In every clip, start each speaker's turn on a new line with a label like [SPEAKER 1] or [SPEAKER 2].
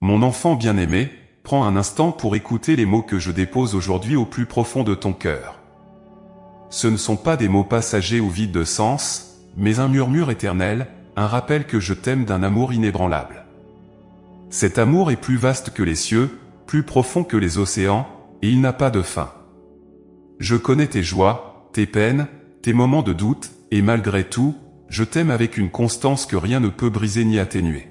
[SPEAKER 1] Mon enfant bien-aimé, prends un instant pour écouter les mots que je dépose aujourd'hui au plus profond de ton cœur. Ce ne sont pas des mots passagers ou vides de sens, mais un murmure éternel, un rappel que je t'aime d'un amour inébranlable. Cet amour est plus vaste que les cieux, plus profond que les océans, et il n'a pas de fin. Je connais tes joies, tes peines, tes moments de doute, et malgré tout, je t'aime avec une constance que rien ne peut briser ni atténuer.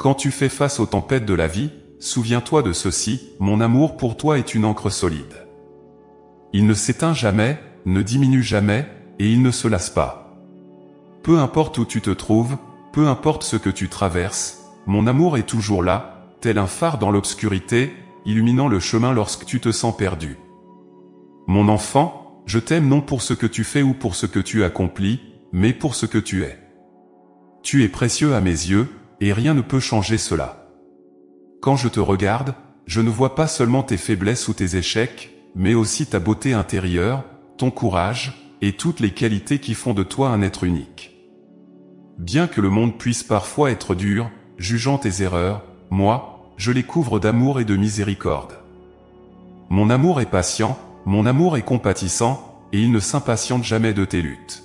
[SPEAKER 1] Quand tu fais face aux tempêtes de la vie, souviens-toi de ceci, mon amour pour toi est une encre solide. Il ne s'éteint jamais, ne diminue jamais, et il ne se lasse pas. Peu importe où tu te trouves, peu importe ce que tu traverses, mon amour est toujours là, tel un phare dans l'obscurité, illuminant le chemin lorsque tu te sens perdu. Mon enfant, je t'aime non pour ce que tu fais ou pour ce que tu accomplis, mais pour ce que tu es. Tu es précieux à mes yeux, et rien ne peut changer cela. Quand je te regarde, je ne vois pas seulement tes faiblesses ou tes échecs, mais aussi ta beauté intérieure, ton courage, et toutes les qualités qui font de toi un être unique. Bien que le monde puisse parfois être dur, jugeant tes erreurs, moi, je les couvre d'amour et de miséricorde. Mon amour est patient, mon amour est compatissant, et il ne s'impatiente jamais de tes luttes.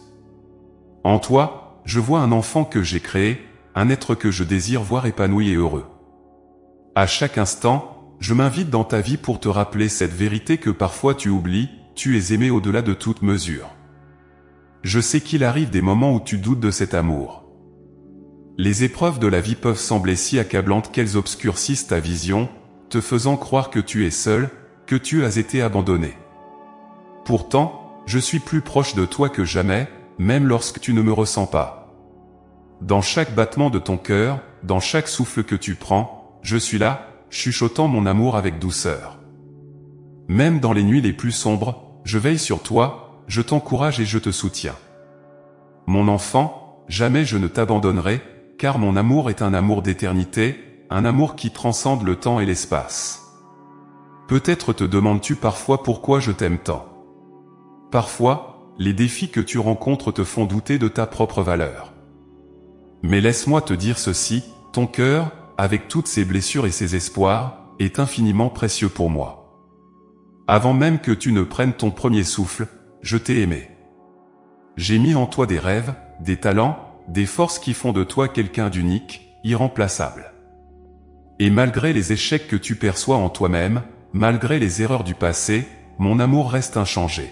[SPEAKER 1] En toi, je vois un enfant que j'ai créé, un être que je désire voir épanoui et heureux. À chaque instant, je m'invite dans ta vie pour te rappeler cette vérité que parfois tu oublies, tu es aimé au-delà de toute mesure. Je sais qu'il arrive des moments où tu doutes de cet amour. Les épreuves de la vie peuvent sembler si accablantes qu'elles obscurcissent ta vision, te faisant croire que tu es seul, que tu as été abandonné. Pourtant, je suis plus proche de toi que jamais, même lorsque tu ne me ressens pas. Dans chaque battement de ton cœur, dans chaque souffle que tu prends, je suis là, chuchotant mon amour avec douceur. Même dans les nuits les plus sombres, je veille sur toi, je t'encourage et je te soutiens. Mon enfant, jamais je ne t'abandonnerai, car mon amour est un amour d'éternité, un amour qui transcende le temps et l'espace. Peut-être te demandes-tu parfois pourquoi je t'aime tant. Parfois, les défis que tu rencontres te font douter de ta propre valeur. Mais laisse-moi te dire ceci, ton cœur, avec toutes ses blessures et ses espoirs, est infiniment précieux pour moi. Avant même que tu ne prennes ton premier souffle, je t'ai aimé. J'ai mis en toi des rêves, des talents, des forces qui font de toi quelqu'un d'unique, irremplaçable. Et malgré les échecs que tu perçois en toi-même, malgré les erreurs du passé, mon amour reste inchangé.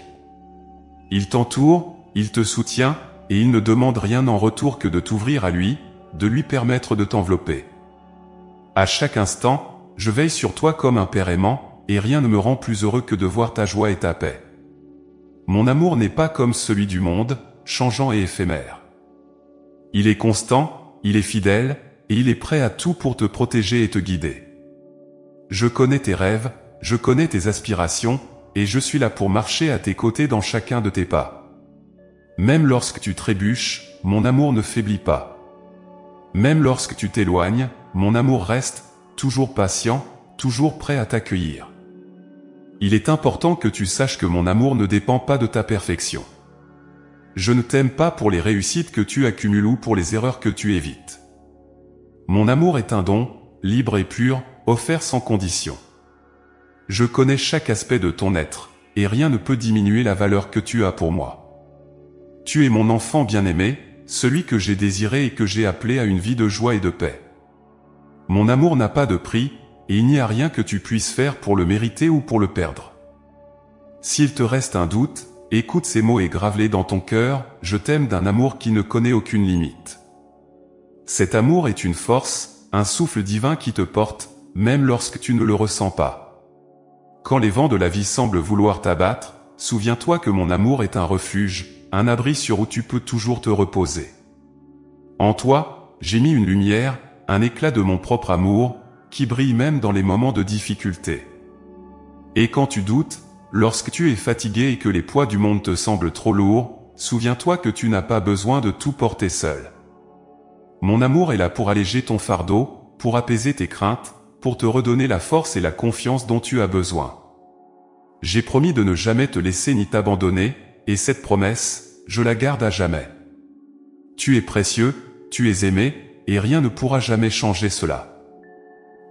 [SPEAKER 1] Il t'entoure, il te soutient, et il ne demande rien en retour que de t'ouvrir à lui, de lui permettre de t'envelopper. À chaque instant, je veille sur toi comme un père aimant, et rien ne me rend plus heureux que de voir ta joie et ta paix. Mon amour n'est pas comme celui du monde, changeant et éphémère. Il est constant, il est fidèle, et il est prêt à tout pour te protéger et te guider. Je connais tes rêves, je connais tes aspirations, et je suis là pour marcher à tes côtés dans chacun de tes pas. Même lorsque tu trébuches, mon amour ne faiblit pas. Même lorsque tu t'éloignes, mon amour reste, toujours patient, toujours prêt à t'accueillir. Il est important que tu saches que mon amour ne dépend pas de ta perfection. Je ne t'aime pas pour les réussites que tu accumules ou pour les erreurs que tu évites. Mon amour est un don, libre et pur, offert sans condition. Je connais chaque aspect de ton être, et rien ne peut diminuer la valeur que tu as pour moi. Tu es mon enfant bien-aimé, celui que j'ai désiré et que j'ai appelé à une vie de joie et de paix. Mon amour n'a pas de prix, et il n'y a rien que tu puisses faire pour le mériter ou pour le perdre. S'il te reste un doute, écoute ces mots et grave-les dans ton cœur, je t'aime d'un amour qui ne connaît aucune limite. Cet amour est une force, un souffle divin qui te porte, même lorsque tu ne le ressens pas. Quand les vents de la vie semblent vouloir t'abattre, souviens-toi que mon amour est un refuge, un abri sur où tu peux toujours te reposer. En toi, j'ai mis une lumière, un éclat de mon propre amour, qui brille même dans les moments de difficulté. Et quand tu doutes, lorsque tu es fatigué et que les poids du monde te semblent trop lourds, souviens-toi que tu n'as pas besoin de tout porter seul. Mon amour est là pour alléger ton fardeau, pour apaiser tes craintes, pour te redonner la force et la confiance dont tu as besoin. J'ai promis de ne jamais te laisser ni t'abandonner, et cette promesse, je la garde à jamais. Tu es précieux, tu es aimé, et rien ne pourra jamais changer cela.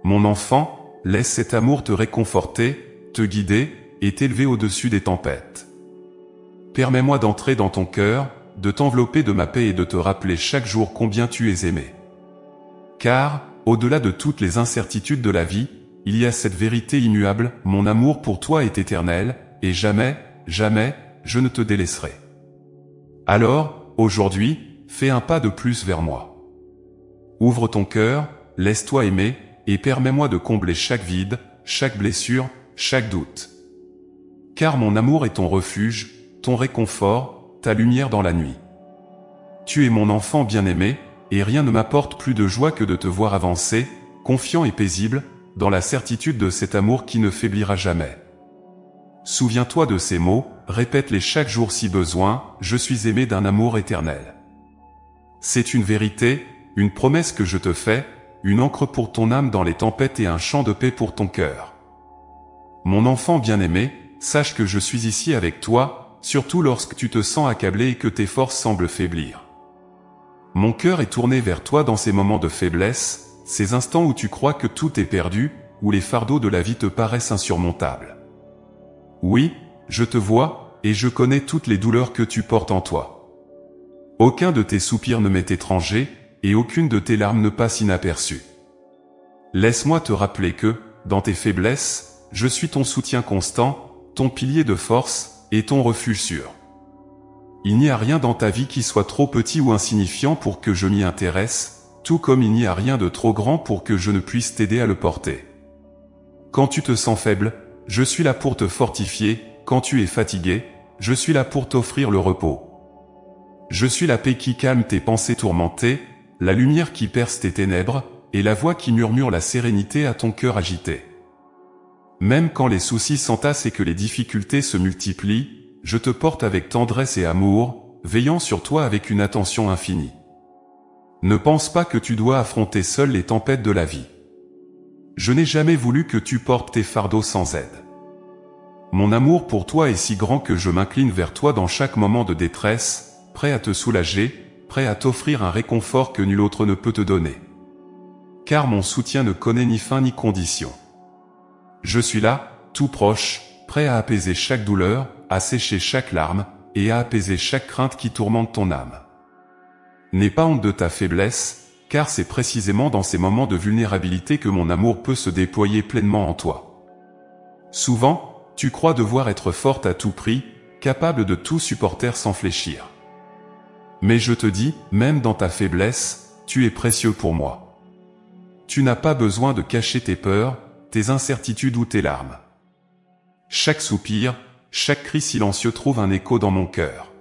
[SPEAKER 1] Mon enfant, laisse cet amour te réconforter, te guider, et t'élever au-dessus des tempêtes. Permets-moi d'entrer dans ton cœur, de t'envelopper de ma paix et de te rappeler chaque jour combien tu es aimé. Car, au-delà de toutes les incertitudes de la vie, il y a cette vérité immuable, mon amour pour toi est éternel, et jamais, jamais, je ne te délaisserai. Alors, aujourd'hui, fais un pas de plus vers moi. Ouvre ton cœur, laisse-toi aimer, et permets-moi de combler chaque vide, chaque blessure, chaque doute. Car mon amour est ton refuge, ton réconfort, ta lumière dans la nuit. Tu es mon enfant bien-aimé, et rien ne m'apporte plus de joie que de te voir avancer, confiant et paisible, dans la certitude de cet amour qui ne faiblira jamais. Souviens-toi de ces mots, répète-les chaque jour si besoin, je suis aimé d'un amour éternel. C'est une vérité, une promesse que je te fais, une encre pour ton âme dans les tempêtes et un chant de paix pour ton cœur. Mon enfant bien-aimé, sache que je suis ici avec toi, surtout lorsque tu te sens accablé et que tes forces semblent faiblir. Mon cœur est tourné vers toi dans ces moments de faiblesse, ces instants où tu crois que tout est perdu, où les fardeaux de la vie te paraissent insurmontables. Oui, je te vois, et je connais toutes les douleurs que tu portes en toi. Aucun de tes soupirs ne m'est étranger, et aucune de tes larmes ne passe inaperçue. Laisse-moi te rappeler que, dans tes faiblesses, je suis ton soutien constant, ton pilier de force, et ton refuge sûr. Il n'y a rien dans ta vie qui soit trop petit ou insignifiant pour que je m'y intéresse, tout comme il n'y a rien de trop grand pour que je ne puisse t'aider à le porter. Quand tu te sens faible, je suis là pour te fortifier, quand tu es fatigué, je suis là pour t'offrir le repos. Je suis la paix qui calme tes pensées tourmentées, la lumière qui perce tes ténèbres, et la voix qui murmure la sérénité à ton cœur agité. Même quand les soucis s'entassent et que les difficultés se multiplient, je te porte avec tendresse et amour, veillant sur toi avec une attention infinie. Ne pense pas que tu dois affronter seul les tempêtes de la vie. Je n'ai jamais voulu que tu portes tes fardeaux sans aide. Mon amour pour toi est si grand que je m'incline vers toi dans chaque moment de détresse, prêt à te soulager, prêt à t'offrir un réconfort que nul autre ne peut te donner. Car mon soutien ne connaît ni fin ni condition. Je suis là, tout proche, prêt à apaiser chaque douleur, à sécher chaque larme, et à apaiser chaque crainte qui tourmente ton âme. N'aie pas honte de ta faiblesse, car c'est précisément dans ces moments de vulnérabilité que mon amour peut se déployer pleinement en toi. Souvent, tu crois devoir être forte à tout prix, capable de tout supporter sans fléchir. Mais je te dis, même dans ta faiblesse, tu es précieux pour moi. Tu n'as pas besoin de cacher tes peurs, tes incertitudes ou tes larmes. Chaque soupir, chaque cri silencieux trouve un écho dans mon cœur.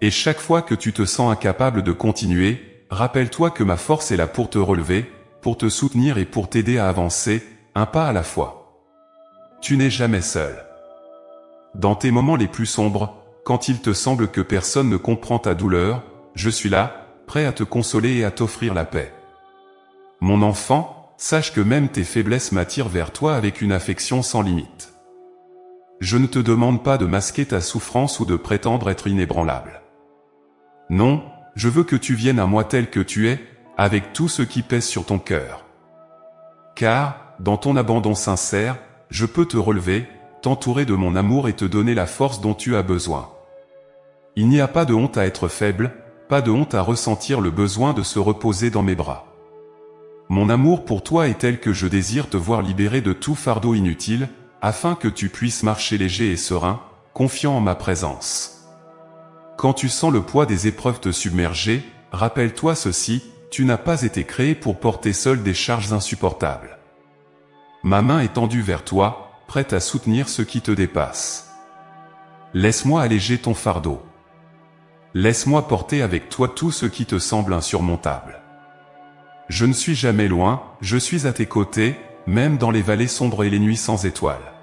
[SPEAKER 1] Et chaque fois que tu te sens incapable de continuer, rappelle-toi que ma force est là pour te relever, pour te soutenir et pour t'aider à avancer, un pas à la fois. Tu n'es jamais seul. Dans tes moments les plus sombres, quand il te semble que personne ne comprend ta douleur, je suis là, prêt à te consoler et à t'offrir la paix. Mon enfant, sache que même tes faiblesses m'attirent vers toi avec une affection sans limite. Je ne te demande pas de masquer ta souffrance ou de prétendre être inébranlable. Non, je veux que tu viennes à moi tel que tu es, avec tout ce qui pèse sur ton cœur. Car, dans ton abandon sincère, je peux te relever, t'entourer de mon amour et te donner la force dont tu as besoin. Il n'y a pas de honte à être faible, pas de honte à ressentir le besoin de se reposer dans mes bras. Mon amour pour toi est tel que je désire te voir libéré de tout fardeau inutile, afin que tu puisses marcher léger et serein, confiant en ma présence. Quand tu sens le poids des épreuves te submerger, rappelle-toi ceci, tu n'as pas été créé pour porter seul des charges insupportables. Ma main est tendue vers toi, prête à soutenir ce qui te dépasse. Laisse-moi alléger ton fardeau. Laisse-moi porter avec toi tout ce qui te semble insurmontable. Je ne suis jamais loin, je suis à tes côtés, même dans les vallées sombres et les nuits sans étoiles.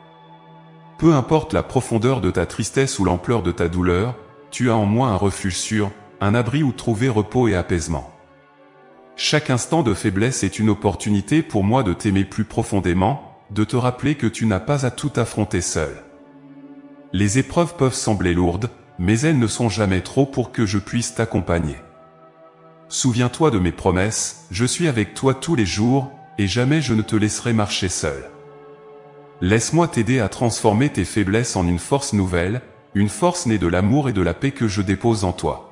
[SPEAKER 1] Peu importe la profondeur de ta tristesse ou l'ampleur de ta douleur, tu as en moi un refuge sûr, un abri où trouver repos et apaisement. Chaque instant de faiblesse est une opportunité pour moi de t'aimer plus profondément, de te rappeler que tu n'as pas à tout affronter seul. Les épreuves peuvent sembler lourdes, mais elles ne sont jamais trop pour que je puisse t'accompagner. Souviens-toi de mes promesses, je suis avec toi tous les jours, et jamais je ne te laisserai marcher seul. Laisse-moi t'aider à transformer tes faiblesses en une force nouvelle, une force née de l'amour et de la paix que je dépose en toi.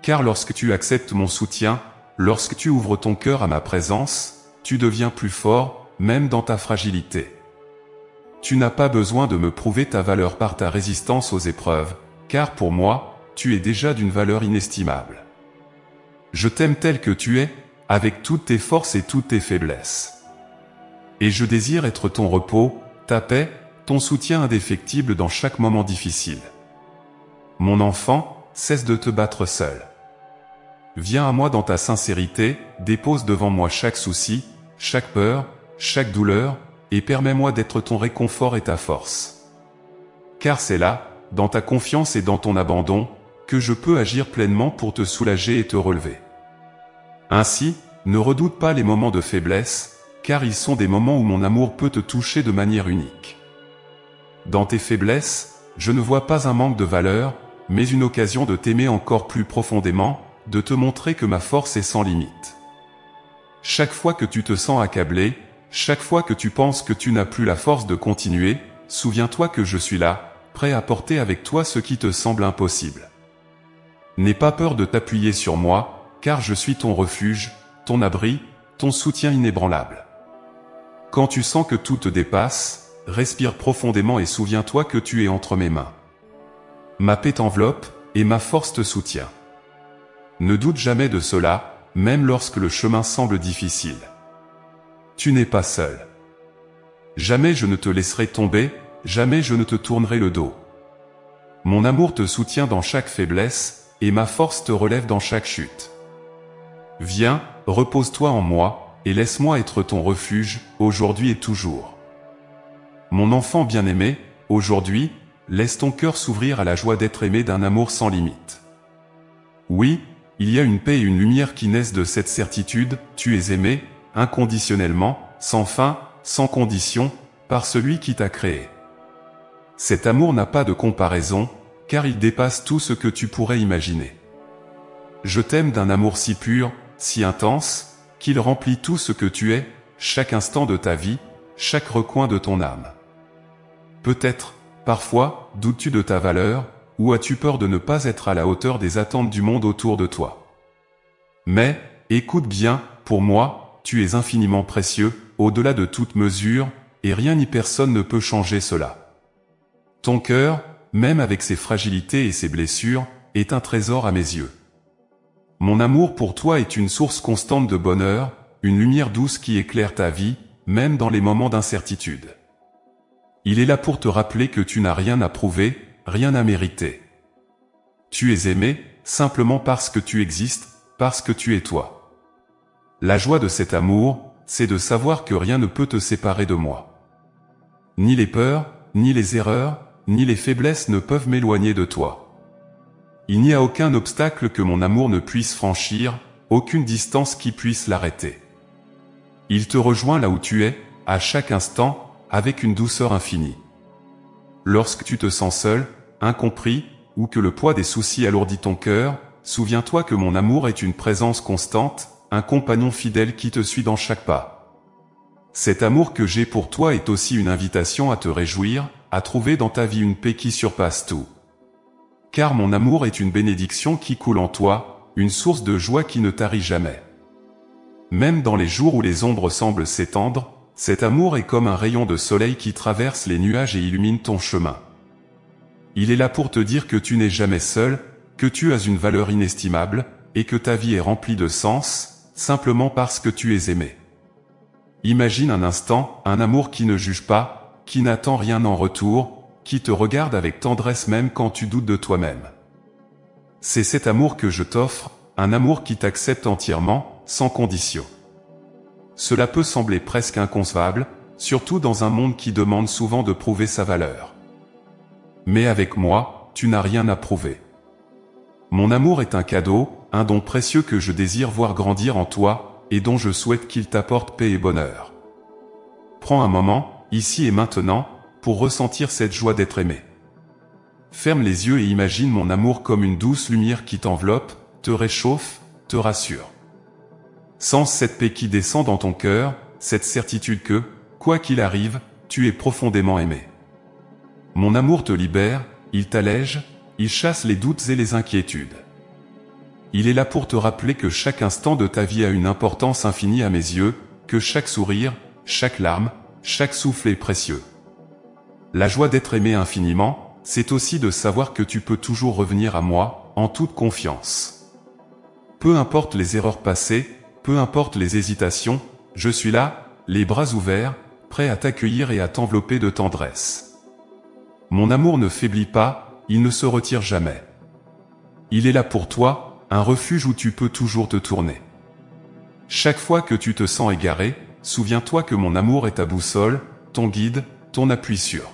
[SPEAKER 1] Car lorsque tu acceptes mon soutien, lorsque tu ouvres ton cœur à ma présence, tu deviens plus fort, même dans ta fragilité. Tu n'as pas besoin de me prouver ta valeur par ta résistance aux épreuves, car pour moi, tu es déjà d'une valeur inestimable. Je t'aime tel que tu es, avec toutes tes forces et toutes tes faiblesses. Et je désire être ton repos, ta paix, ton soutien indéfectible dans chaque moment difficile. Mon enfant, cesse de te battre seul. Viens à moi dans ta sincérité, dépose devant moi chaque souci, chaque peur, chaque douleur, et permets-moi d'être ton réconfort et ta force. Car c'est là, dans ta confiance et dans ton abandon, que je peux agir pleinement pour te soulager et te relever. Ainsi, ne redoute pas les moments de faiblesse, car ils sont des moments où mon amour peut te toucher de manière unique. Dans tes faiblesses, je ne vois pas un manque de valeur, mais une occasion de t'aimer encore plus profondément, de te montrer que ma force est sans limite. Chaque fois que tu te sens accablé, chaque fois que tu penses que tu n'as plus la force de continuer, souviens-toi que je suis là, prêt à porter avec toi ce qui te semble impossible. N'aie pas peur de t'appuyer sur moi, car je suis ton refuge, ton abri, ton soutien inébranlable. Quand tu sens que tout te dépasse, respire profondément et souviens-toi que tu es entre mes mains. Ma paix t'enveloppe, et ma force te soutient. Ne doute jamais de cela, même lorsque le chemin semble difficile. Tu n'es pas seul. Jamais je ne te laisserai tomber, jamais je ne te tournerai le dos. Mon amour te soutient dans chaque faiblesse, et ma force te relève dans chaque chute. Viens, repose-toi en moi, et laisse-moi être ton refuge, aujourd'hui et toujours. Mon enfant bien-aimé, aujourd'hui, laisse ton cœur s'ouvrir à la joie d'être aimé d'un amour sans limite. Oui, il y a une paix et une lumière qui naissent de cette certitude, tu es aimé, inconditionnellement, sans fin, sans condition, par celui qui t'a créé. Cet amour n'a pas de comparaison, car il dépasse tout ce que tu pourrais imaginer. Je t'aime d'un amour si pur, si intense, qu'il remplit tout ce que tu es, chaque instant de ta vie, chaque recoin de ton âme. Peut-être, parfois, doutes-tu de ta valeur, ou as-tu peur de ne pas être à la hauteur des attentes du monde autour de toi. Mais, écoute bien, pour moi, tu es infiniment précieux, au-delà de toute mesure, et rien ni personne ne peut changer cela. Ton cœur, même avec ses fragilités et ses blessures, est un trésor à mes yeux. Mon amour pour toi est une source constante de bonheur, une lumière douce qui éclaire ta vie, même dans les moments d'incertitude. Il est là pour te rappeler que tu n'as rien à prouver, rien à mériter. Tu es aimé, simplement parce que tu existes, parce que tu es toi. La joie de cet amour, c'est de savoir que rien ne peut te séparer de moi. Ni les peurs, ni les erreurs, ni les faiblesses ne peuvent m'éloigner de toi. Il n'y a aucun obstacle que mon amour ne puisse franchir, aucune distance qui puisse l'arrêter. Il te rejoint là où tu es, à chaque instant, avec une douceur infinie. Lorsque tu te sens seul, incompris, ou que le poids des soucis alourdit ton cœur, souviens-toi que mon amour est une présence constante, un compagnon fidèle qui te suit dans chaque pas. Cet amour que j'ai pour toi est aussi une invitation à te réjouir, à trouver dans ta vie une paix qui surpasse tout. Car mon amour est une bénédiction qui coule en toi, une source de joie qui ne tarit jamais. Même dans les jours où les ombres semblent s'étendre, cet amour est comme un rayon de soleil qui traverse les nuages et illumine ton chemin. Il est là pour te dire que tu n'es jamais seul, que tu as une valeur inestimable, et que ta vie est remplie de sens, simplement parce que tu es aimé. Imagine un instant un amour qui ne juge pas, qui n'attend rien en retour, qui te regarde avec tendresse même quand tu doutes de toi-même. C'est cet amour que je t'offre, un amour qui t'accepte entièrement, sans condition. Cela peut sembler presque inconcevable, surtout dans un monde qui demande souvent de prouver sa valeur. Mais avec moi, tu n'as rien à prouver. Mon amour est un cadeau, un don précieux que je désire voir grandir en toi, et dont je souhaite qu'il t'apporte paix et bonheur. Prends un moment, ici et maintenant, pour ressentir cette joie d'être aimé. Ferme les yeux et imagine mon amour comme une douce lumière qui t'enveloppe, te réchauffe, te rassure. Sens cette paix qui descend dans ton cœur, cette certitude que, quoi qu'il arrive, tu es profondément aimé. Mon amour te libère, il t'allège, il chasse les doutes et les inquiétudes. Il est là pour te rappeler que chaque instant de ta vie a une importance infinie à mes yeux, que chaque sourire, chaque larme, chaque souffle est précieux. La joie d'être aimé infiniment, c'est aussi de savoir que tu peux toujours revenir à moi, en toute confiance. Peu importe les erreurs passées, peu importe les hésitations, je suis là, les bras ouverts, prêt à t'accueillir et à t'envelopper de tendresse. Mon amour ne faiblit pas, il ne se retire jamais. Il est là pour toi, un refuge où tu peux toujours te tourner. Chaque fois que tu te sens égaré, souviens-toi que mon amour est ta boussole, ton guide, ton appui sûr.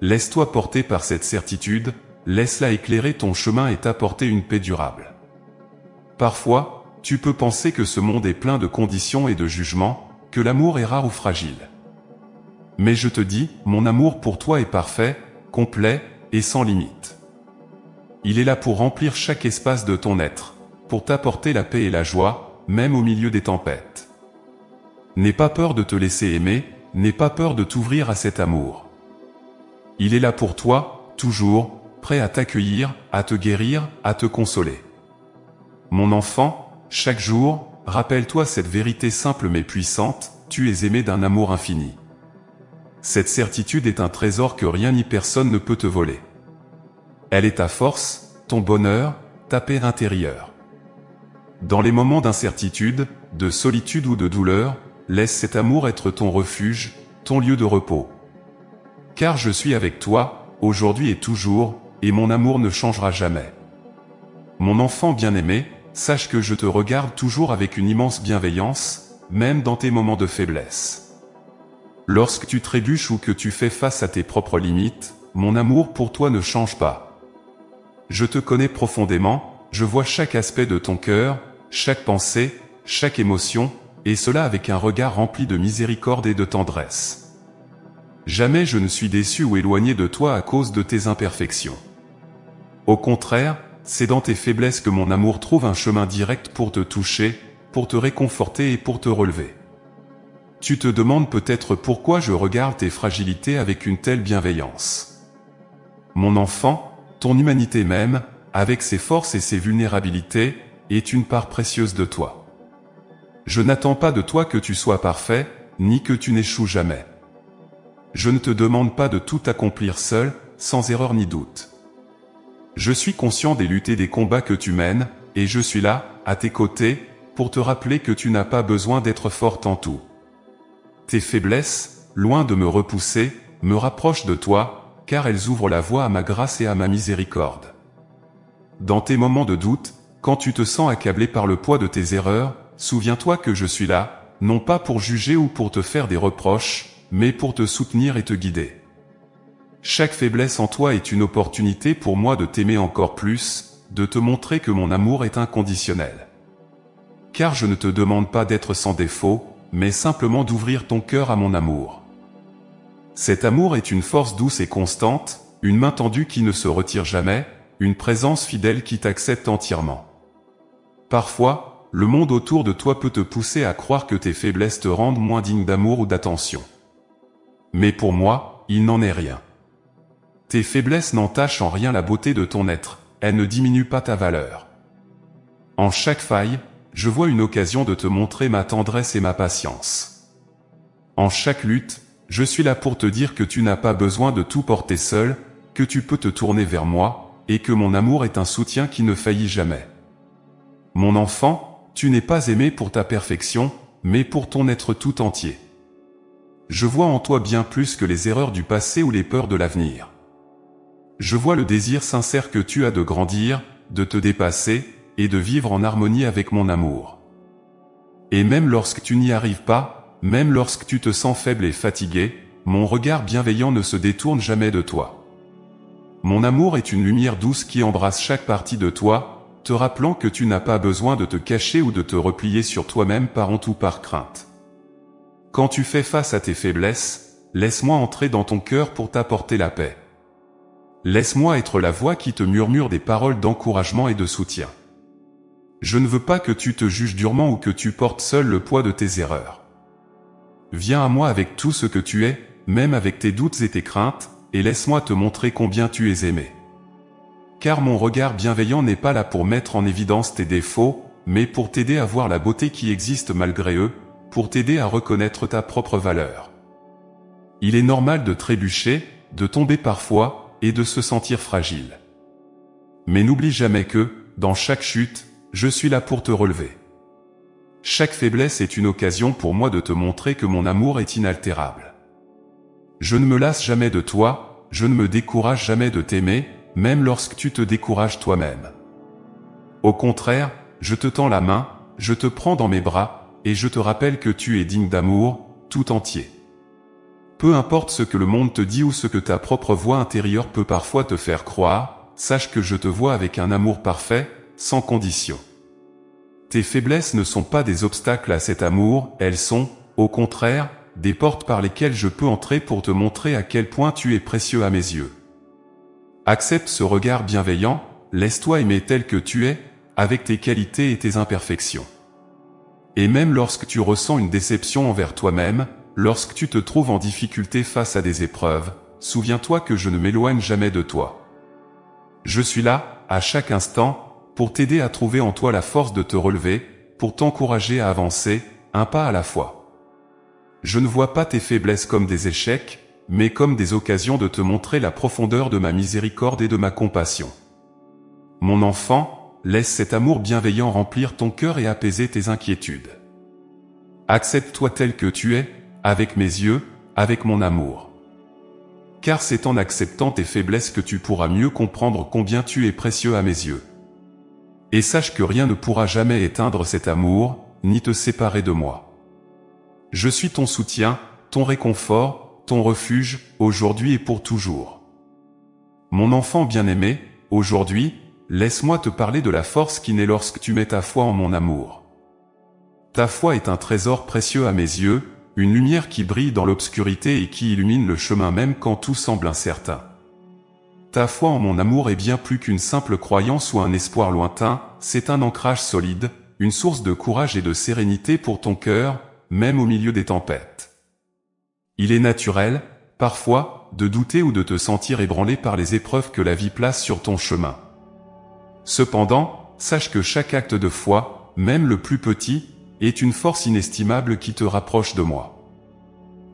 [SPEAKER 1] Laisse-toi porter par cette certitude, laisse-la éclairer ton chemin et t'apporter une paix durable. Parfois, tu peux penser que ce monde est plein de conditions et de jugements, que l'amour est rare ou fragile. Mais je te dis, mon amour pour toi est parfait, complet et sans limite. Il est là pour remplir chaque espace de ton être, pour t'apporter la paix et la joie, même au milieu des tempêtes. N'aie pas peur de te laisser aimer, n'aie pas peur de t'ouvrir à cet amour. Il est là pour toi, toujours, prêt à t'accueillir, à te guérir, à te consoler. Mon enfant, chaque jour, rappelle-toi cette vérité simple mais puissante, tu es aimé d'un amour infini. Cette certitude est un trésor que rien ni personne ne peut te voler. Elle est ta force, ton bonheur, ta paix intérieure. Dans les moments d'incertitude, de solitude ou de douleur, laisse cet amour être ton refuge, ton lieu de repos. Car je suis avec toi, aujourd'hui et toujours, et mon amour ne changera jamais. Mon enfant bien-aimé, sache que je te regarde toujours avec une immense bienveillance, même dans tes moments de faiblesse. Lorsque tu trébuches ou que tu fais face à tes propres limites, mon amour pour toi ne change pas. Je te connais profondément, je vois chaque aspect de ton cœur, chaque pensée, chaque émotion, et cela avec un regard rempli de miséricorde et de tendresse. Jamais je ne suis déçu ou éloigné de toi à cause de tes imperfections. Au contraire, c'est dans tes faiblesses que mon amour trouve un chemin direct pour te toucher, pour te réconforter et pour te relever. Tu te demandes peut-être pourquoi je regarde tes fragilités avec une telle bienveillance. Mon enfant, ton humanité même, avec ses forces et ses vulnérabilités, est une part précieuse de toi. Je n'attends pas de toi que tu sois parfait, ni que tu n'échoues jamais. Je ne te demande pas de tout accomplir seul, sans erreur ni doute. Je suis conscient des luttes et des combats que tu mènes, et je suis là, à tes côtés, pour te rappeler que tu n'as pas besoin d'être forte en tout. Tes faiblesses, loin de me repousser, me rapprochent de toi, car elles ouvrent la voie à ma grâce et à ma miséricorde. Dans tes moments de doute, quand tu te sens accablé par le poids de tes erreurs, souviens-toi que je suis là, non pas pour juger ou pour te faire des reproches, mais pour te soutenir et te guider. Chaque faiblesse en toi est une opportunité pour moi de t'aimer encore plus, de te montrer que mon amour est inconditionnel. Car je ne te demande pas d'être sans défaut, mais simplement d'ouvrir ton cœur à mon amour. Cet amour est une force douce et constante, une main tendue qui ne se retire jamais, une présence fidèle qui t'accepte entièrement. Parfois, le monde autour de toi peut te pousser à croire que tes faiblesses te rendent moins digne d'amour ou d'attention. Mais pour moi, il n'en est rien. Tes faiblesses n'entachent en rien la beauté de ton être, elles ne diminuent pas ta valeur. En chaque faille, je vois une occasion de te montrer ma tendresse et ma patience. En chaque lutte, je suis là pour te dire que tu n'as pas besoin de tout porter seul, que tu peux te tourner vers moi, et que mon amour est un soutien qui ne faillit jamais. Mon enfant, tu n'es pas aimé pour ta perfection, mais pour ton être tout entier. Je vois en toi bien plus que les erreurs du passé ou les peurs de l'avenir. Je vois le désir sincère que tu as de grandir, de te dépasser, et de vivre en harmonie avec mon amour. Et même lorsque tu n'y arrives pas, même lorsque tu te sens faible et fatigué, mon regard bienveillant ne se détourne jamais de toi. Mon amour est une lumière douce qui embrasse chaque partie de toi, te rappelant que tu n'as pas besoin de te cacher ou de te replier sur toi-même par honte ou par crainte. Quand tu fais face à tes faiblesses, laisse-moi entrer dans ton cœur pour t'apporter la paix. Laisse-moi être la voix qui te murmure des paroles d'encouragement et de soutien. Je ne veux pas que tu te juges durement ou que tu portes seul le poids de tes erreurs. Viens à moi avec tout ce que tu es, même avec tes doutes et tes craintes, et laisse-moi te montrer combien tu es aimé. Car mon regard bienveillant n'est pas là pour mettre en évidence tes défauts, mais pour t'aider à voir la beauté qui existe malgré eux, pour t'aider à reconnaître ta propre valeur. Il est normal de trébucher, de tomber parfois, et de se sentir fragile. Mais n'oublie jamais que, dans chaque chute, je suis là pour te relever. Chaque faiblesse est une occasion pour moi de te montrer que mon amour est inaltérable. Je ne me lasse jamais de toi, je ne me décourage jamais de t'aimer, même lorsque tu te décourages toi-même. Au contraire, je te tends la main, je te prends dans mes bras, et je te rappelle que tu es digne d'amour, tout entier. Peu importe ce que le monde te dit ou ce que ta propre voix intérieure peut parfois te faire croire, sache que je te vois avec un amour parfait, sans condition. Tes faiblesses ne sont pas des obstacles à cet amour, elles sont, au contraire, des portes par lesquelles je peux entrer pour te montrer à quel point tu es précieux à mes yeux. Accepte ce regard bienveillant, laisse-toi aimer tel que tu es, avec tes qualités et tes imperfections. Et même lorsque tu ressens une déception envers toi-même, lorsque tu te trouves en difficulté face à des épreuves, souviens-toi que je ne m'éloigne jamais de toi. Je suis là, à chaque instant, pour t'aider à trouver en toi la force de te relever, pour t'encourager à avancer, un pas à la fois. Je ne vois pas tes faiblesses comme des échecs, mais comme des occasions de te montrer la profondeur de ma miséricorde et de ma compassion. Mon enfant, laisse cet amour bienveillant remplir ton cœur et apaiser tes inquiétudes. Accepte-toi tel que tu es, avec mes yeux, avec mon amour. Car c'est en acceptant tes faiblesses que tu pourras mieux comprendre combien tu es précieux à mes yeux. Et sache que rien ne pourra jamais éteindre cet amour, ni te séparer de moi. Je suis ton soutien, ton réconfort, ton refuge, aujourd'hui et pour toujours. Mon enfant bien-aimé, aujourd'hui, laisse-moi te parler de la force qui naît lorsque tu mets ta foi en mon amour. Ta foi est un trésor précieux à mes yeux, une lumière qui brille dans l'obscurité et qui illumine le chemin même quand tout semble incertain. Ta foi en mon amour est bien plus qu'une simple croyance ou un espoir lointain, c'est un ancrage solide, une source de courage et de sérénité pour ton cœur, même au milieu des tempêtes. Il est naturel, parfois, de douter ou de te sentir ébranlé par les épreuves que la vie place sur ton chemin. Cependant, sache que chaque acte de foi, même le plus petit, est une force inestimable qui te rapproche de moi.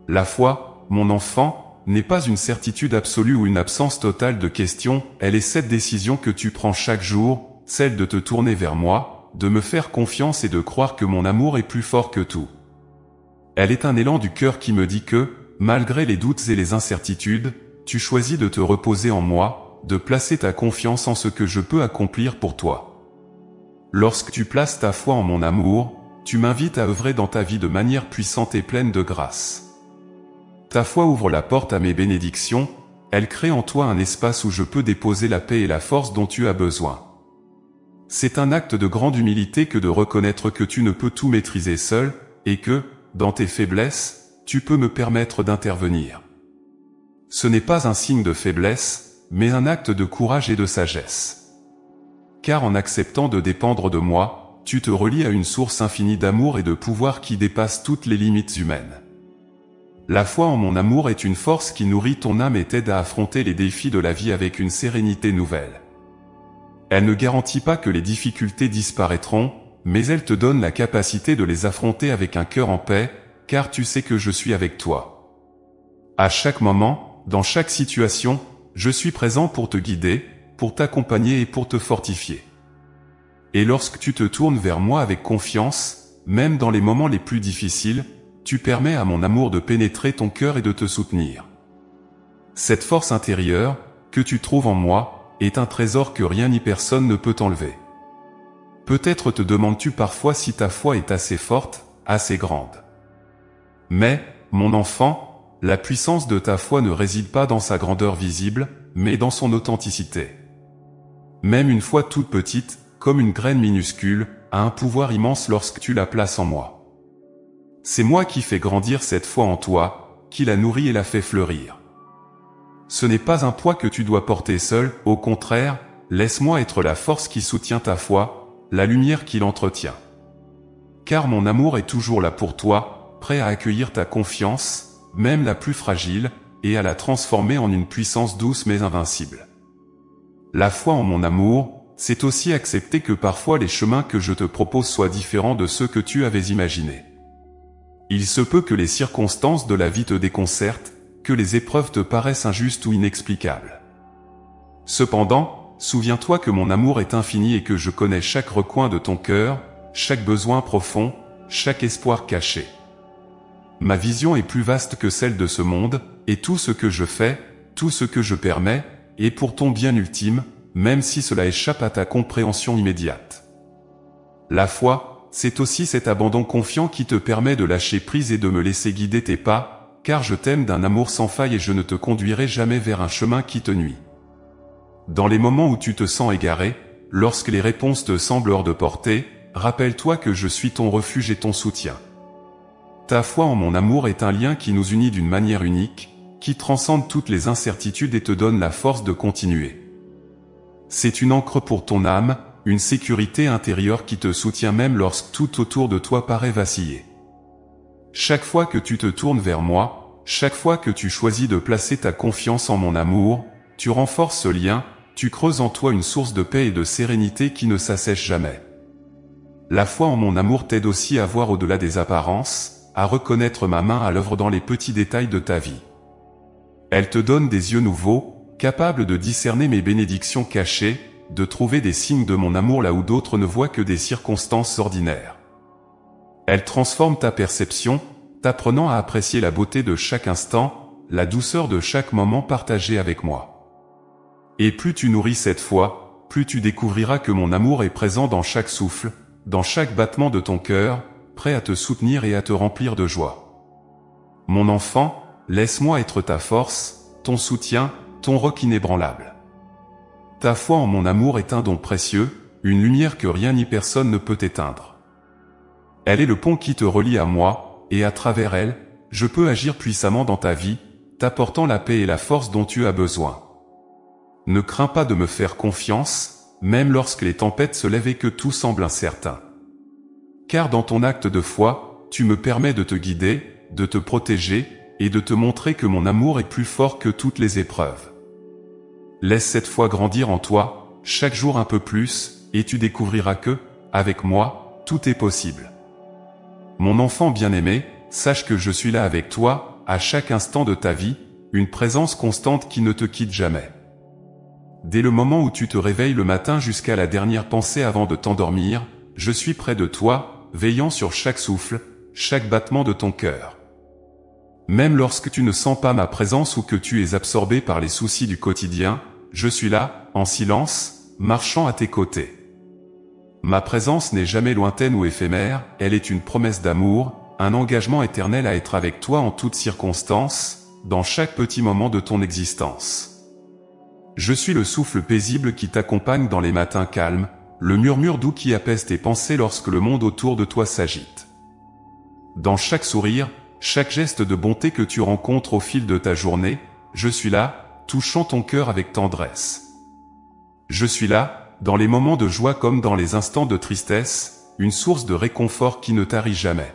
[SPEAKER 1] La foi, mon enfant, n'est pas une certitude absolue ou une absence totale de questions, elle est cette décision que tu prends chaque jour, celle de te tourner vers moi, de me faire confiance et de croire que mon amour est plus fort que tout. Elle est un élan du cœur qui me dit que, malgré les doutes et les incertitudes, tu choisis de te reposer en moi, de placer ta confiance en ce que je peux accomplir pour toi. Lorsque tu places ta foi en mon amour, tu m'invites à œuvrer dans ta vie de manière puissante et pleine de grâce. Ta foi ouvre la porte à mes bénédictions, elle crée en toi un espace où je peux déposer la paix et la force dont tu as besoin. C'est un acte de grande humilité que de reconnaître que tu ne peux tout maîtriser seul, et que, dans tes faiblesses, tu peux me permettre d'intervenir. Ce n'est pas un signe de faiblesse, mais un acte de courage et de sagesse. Car en acceptant de dépendre de moi, tu te relis à une source infinie d'amour et de pouvoir qui dépasse toutes les limites humaines. La foi en mon amour est une force qui nourrit ton âme et t'aide à affronter les défis de la vie avec une sérénité nouvelle. Elle ne garantit pas que les difficultés disparaîtront, mais elle te donne la capacité de les affronter avec un cœur en paix, car tu sais que je suis avec toi. À chaque moment, dans chaque situation, je suis présent pour te guider, pour t'accompagner et pour te fortifier. Et lorsque tu te tournes vers moi avec confiance, même dans les moments les plus difficiles, tu permets à mon amour de pénétrer ton cœur et de te soutenir. Cette force intérieure, que tu trouves en moi, est un trésor que rien ni personne ne peut enlever. Peut-être te demandes-tu parfois si ta foi est assez forte, assez grande. Mais, mon enfant, la puissance de ta foi ne réside pas dans sa grandeur visible, mais dans son authenticité. Même une foi toute petite, comme une graine minuscule, a un pouvoir immense lorsque tu la places en moi. C'est moi qui fais grandir cette foi en toi, qui la nourrit et la fait fleurir. Ce n'est pas un poids que tu dois porter seul, au contraire, laisse-moi être la force qui soutient ta foi, la lumière qu'il entretient. Car mon amour est toujours là pour toi, prêt à accueillir ta confiance, même la plus fragile, et à la transformer en une puissance douce mais invincible. La foi en mon amour, c'est aussi accepter que parfois les chemins que je te propose soient différents de ceux que tu avais imaginés. Il se peut que les circonstances de la vie te déconcertent, que les épreuves te paraissent injustes ou inexplicables. Cependant, souviens-toi que mon amour est infini et que je connais chaque recoin de ton cœur, chaque besoin profond, chaque espoir caché. Ma vision est plus vaste que celle de ce monde, et tout ce que je fais, tout ce que je permets, est pour ton bien ultime, même si cela échappe à ta compréhension immédiate. La foi, c'est aussi cet abandon confiant qui te permet de lâcher prise et de me laisser guider tes pas, car je t'aime d'un amour sans faille et je ne te conduirai jamais vers un chemin qui te nuit. Dans les moments où tu te sens égaré, lorsque les réponses te semblent hors de portée, rappelle-toi que je suis ton refuge et ton soutien. Ta foi en mon amour est un lien qui nous unit d'une manière unique, qui transcende toutes les incertitudes et te donne la force de continuer. C'est une ancre pour ton âme, une sécurité intérieure qui te soutient même lorsque tout autour de toi paraît vaciller. Chaque fois que tu te tournes vers moi, chaque fois que tu choisis de placer ta confiance en mon amour, tu renforces ce lien, tu creuses en toi une source de paix et de sérénité qui ne s'assèche jamais. La foi en mon amour t'aide aussi à voir au-delà des apparences, à reconnaître ma main à l'œuvre dans les petits détails de ta vie. Elle te donne des yeux nouveaux, capables de discerner mes bénédictions cachées, de trouver des signes de mon amour là où d'autres ne voient que des circonstances ordinaires. Elle transforme ta perception, t'apprenant à apprécier la beauté de chaque instant, la douceur de chaque moment partagé avec moi. Et plus tu nourris cette foi, plus tu découvriras que mon amour est présent dans chaque souffle, dans chaque battement de ton cœur, prêt à te soutenir et à te remplir de joie. Mon enfant, laisse-moi être ta force, ton soutien, ton roc inébranlable. Ta foi en mon amour est un don précieux, une lumière que rien ni personne ne peut éteindre. Elle est le pont qui te relie à moi, et à travers elle, je peux agir puissamment dans ta vie, t'apportant la paix et la force dont tu as besoin. Ne crains pas de me faire confiance, même lorsque les tempêtes se lèvent et que tout semble incertain. Car dans ton acte de foi, tu me permets de te guider, de te protéger, et de te montrer que mon amour est plus fort que toutes les épreuves. Laisse cette foi grandir en toi, chaque jour un peu plus, et tu découvriras que, avec moi, tout est possible. Mon enfant bien-aimé, sache que je suis là avec toi, à chaque instant de ta vie, une présence constante qui ne te quitte jamais. Dès le moment où tu te réveilles le matin jusqu'à la dernière pensée avant de t'endormir, je suis près de toi, veillant sur chaque souffle, chaque battement de ton cœur. Même lorsque tu ne sens pas ma présence ou que tu es absorbé par les soucis du quotidien, je suis là, en silence, marchant à tes côtés. Ma présence n'est jamais lointaine ou éphémère, elle est une promesse d'amour, un engagement éternel à être avec toi en toutes circonstances, dans chaque petit moment de ton existence. Je suis le souffle paisible qui t'accompagne dans les matins calmes, le murmure doux qui apaise tes pensées lorsque le monde autour de toi s'agite. Dans chaque sourire, chaque geste de bonté que tu rencontres au fil de ta journée, je suis là, touchant ton cœur avec tendresse. Je suis là, dans les moments de joie comme dans les instants de tristesse, une source de réconfort qui ne tarit jamais.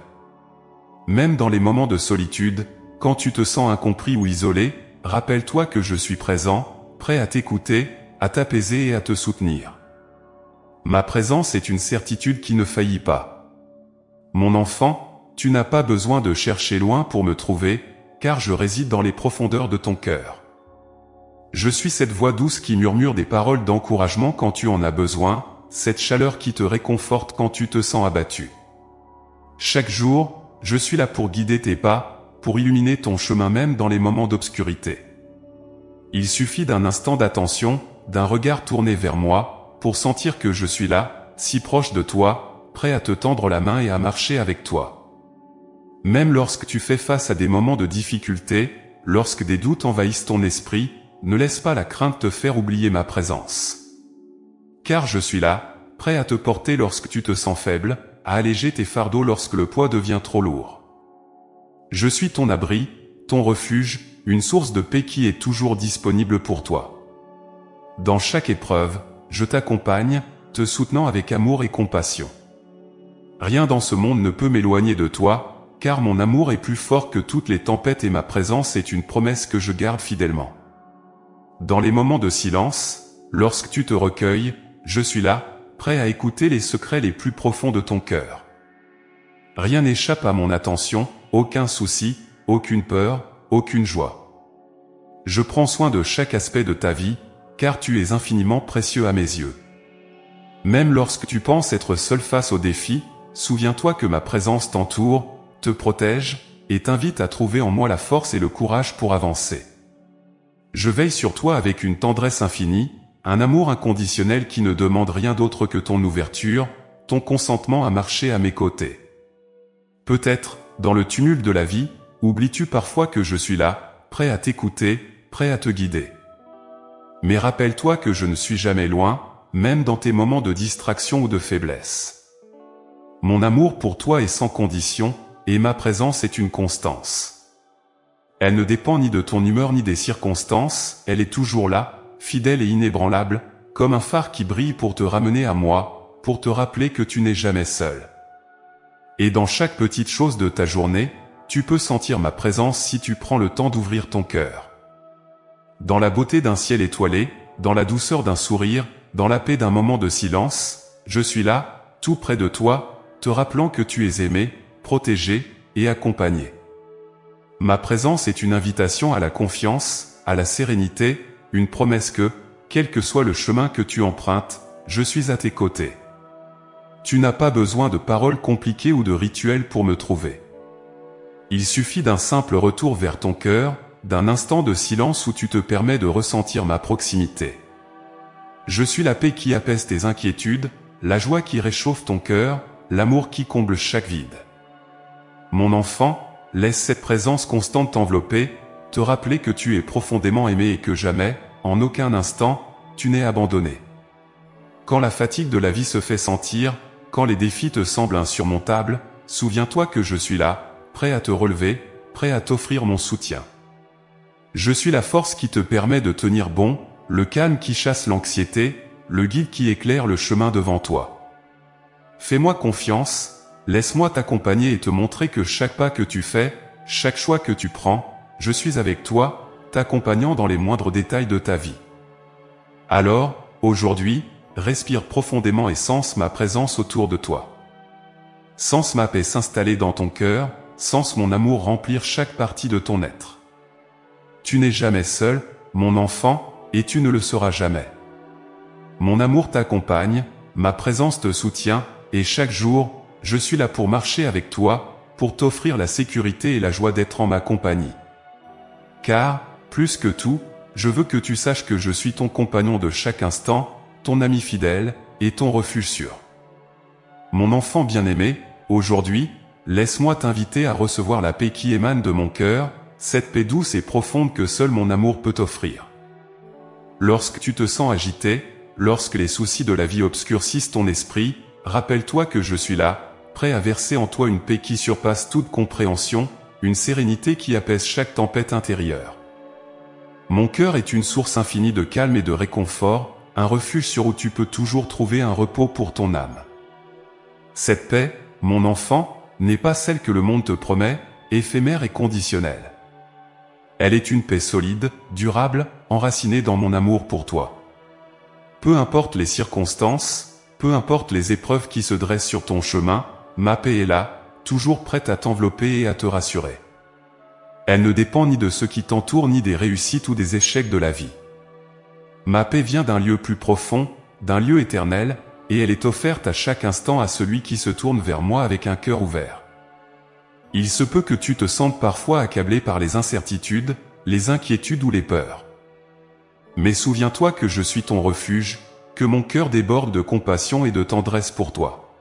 [SPEAKER 1] Même dans les moments de solitude, quand tu te sens incompris ou isolé, rappelle-toi que je suis présent, prêt à t'écouter, à t'apaiser et à te soutenir. Ma présence est une certitude qui ne faillit pas. Mon enfant, tu n'as pas besoin de chercher loin pour me trouver, car je réside dans les profondeurs de ton cœur. Je suis cette voix douce qui murmure des paroles d'encouragement quand tu en as besoin, cette chaleur qui te réconforte quand tu te sens abattu. Chaque jour, je suis là pour guider tes pas, pour illuminer ton chemin même dans les moments d'obscurité. Il suffit d'un instant d'attention, d'un regard tourné vers moi, pour sentir que je suis là, si proche de toi, prêt à te tendre la main et à marcher avec toi. Même lorsque tu fais face à des moments de difficulté, lorsque des doutes envahissent ton esprit, ne laisse pas la crainte te faire oublier ma présence. Car je suis là, prêt à te porter lorsque tu te sens faible, à alléger tes fardeaux lorsque le poids devient trop lourd. Je suis ton abri, ton refuge, une source de paix qui est toujours disponible pour toi. Dans chaque épreuve, je t'accompagne, te soutenant avec amour et compassion. Rien dans ce monde ne peut m'éloigner de toi, car mon amour est plus fort que toutes les tempêtes et ma présence est une promesse que je garde fidèlement. Dans les moments de silence, lorsque tu te recueilles, je suis là, prêt à écouter les secrets les plus profonds de ton cœur. Rien n'échappe à mon attention, aucun souci, aucune peur, aucune joie. Je prends soin de chaque aspect de ta vie, car tu es infiniment précieux à mes yeux. Même lorsque tu penses être seul face aux défis, souviens-toi que ma présence t'entoure, te protège, et t'invite à trouver en moi la force et le courage pour avancer. Je veille sur toi avec une tendresse infinie, un amour inconditionnel qui ne demande rien d'autre que ton ouverture, ton consentement à marcher à mes côtés. Peut-être, dans le tumulte de la vie, oublies-tu parfois que je suis là, prêt à t'écouter, prêt à te guider. Mais rappelle-toi que je ne suis jamais loin, même dans tes moments de distraction ou de faiblesse. Mon amour pour toi est sans condition, et ma présence est une constance. Elle ne dépend ni de ton humeur ni des circonstances, elle est toujours là, fidèle et inébranlable, comme un phare qui brille pour te ramener à moi, pour te rappeler que tu n'es jamais seul. Et dans chaque petite chose de ta journée, tu peux sentir ma présence si tu prends le temps d'ouvrir ton cœur. Dans la beauté d'un ciel étoilé, dans la douceur d'un sourire, dans la paix d'un moment de silence, je suis là, tout près de toi, te rappelant que tu es aimé, protégé et accompagné. Ma présence est une invitation à la confiance, à la sérénité, une promesse que, quel que soit le chemin que tu empruntes, je suis à tes côtés. Tu n'as pas besoin de paroles compliquées ou de rituels pour me trouver. Il suffit d'un simple retour vers ton cœur, d'un instant de silence où tu te permets de ressentir ma proximité. Je suis la paix qui apaise tes inquiétudes, la joie qui réchauffe ton cœur, l'amour qui comble chaque vide. Mon enfant, laisse cette présence constante t'envelopper, te rappeler que tu es profondément aimé et que jamais, en aucun instant, tu n'es abandonné. Quand la fatigue de la vie se fait sentir, quand les défis te semblent insurmontables, souviens-toi que je suis là, prêt à te relever, prêt à t'offrir mon soutien. Je suis la force qui te permet de tenir bon, le calme qui chasse l'anxiété, le guide qui éclaire le chemin devant toi. Fais-moi confiance, laisse-moi t'accompagner et te montrer que chaque pas que tu fais, chaque choix que tu prends, je suis avec toi, t'accompagnant dans les moindres détails de ta vie. Alors, aujourd'hui, respire profondément et sens ma présence autour de toi. Sens ma paix s'installer dans ton cœur, sens mon amour remplir chaque partie de ton être. Tu n'es jamais seul, mon enfant, et tu ne le seras jamais. Mon amour t'accompagne, ma présence te soutient, et chaque jour, je suis là pour marcher avec toi, pour t'offrir la sécurité et la joie d'être en ma compagnie. Car, plus que tout, je veux que tu saches que je suis ton compagnon de chaque instant, ton ami fidèle, et ton refuge sûr. Mon enfant bien-aimé, aujourd'hui, laisse-moi t'inviter à recevoir la paix qui émane de mon cœur, cette paix douce et profonde que seul mon amour peut t'offrir. Lorsque tu te sens agité, lorsque les soucis de la vie obscurcissent ton esprit, rappelle-toi que je suis là, prêt à verser en toi une paix qui surpasse toute compréhension, une sérénité qui apaise chaque tempête intérieure. Mon cœur est une source infinie de calme et de réconfort, un refuge sur où tu peux toujours trouver un repos pour ton âme. Cette paix, mon enfant, n'est pas celle que le monde te promet, éphémère et conditionnelle. Elle est une paix solide, durable, enracinée dans mon amour pour toi. Peu importe les circonstances, peu importe les épreuves qui se dressent sur ton chemin, ma paix est là, toujours prête à t'envelopper et à te rassurer. Elle ne dépend ni de ceux qui t'entourent ni des réussites ou des échecs de la vie. Ma paix vient d'un lieu plus profond, d'un lieu éternel, et elle est offerte à chaque instant à celui qui se tourne vers moi avec un cœur ouvert. Il se peut que tu te sentes parfois accablé par les incertitudes, les inquiétudes ou les peurs. Mais souviens-toi que je suis ton refuge, que mon cœur déborde de compassion et de tendresse pour toi.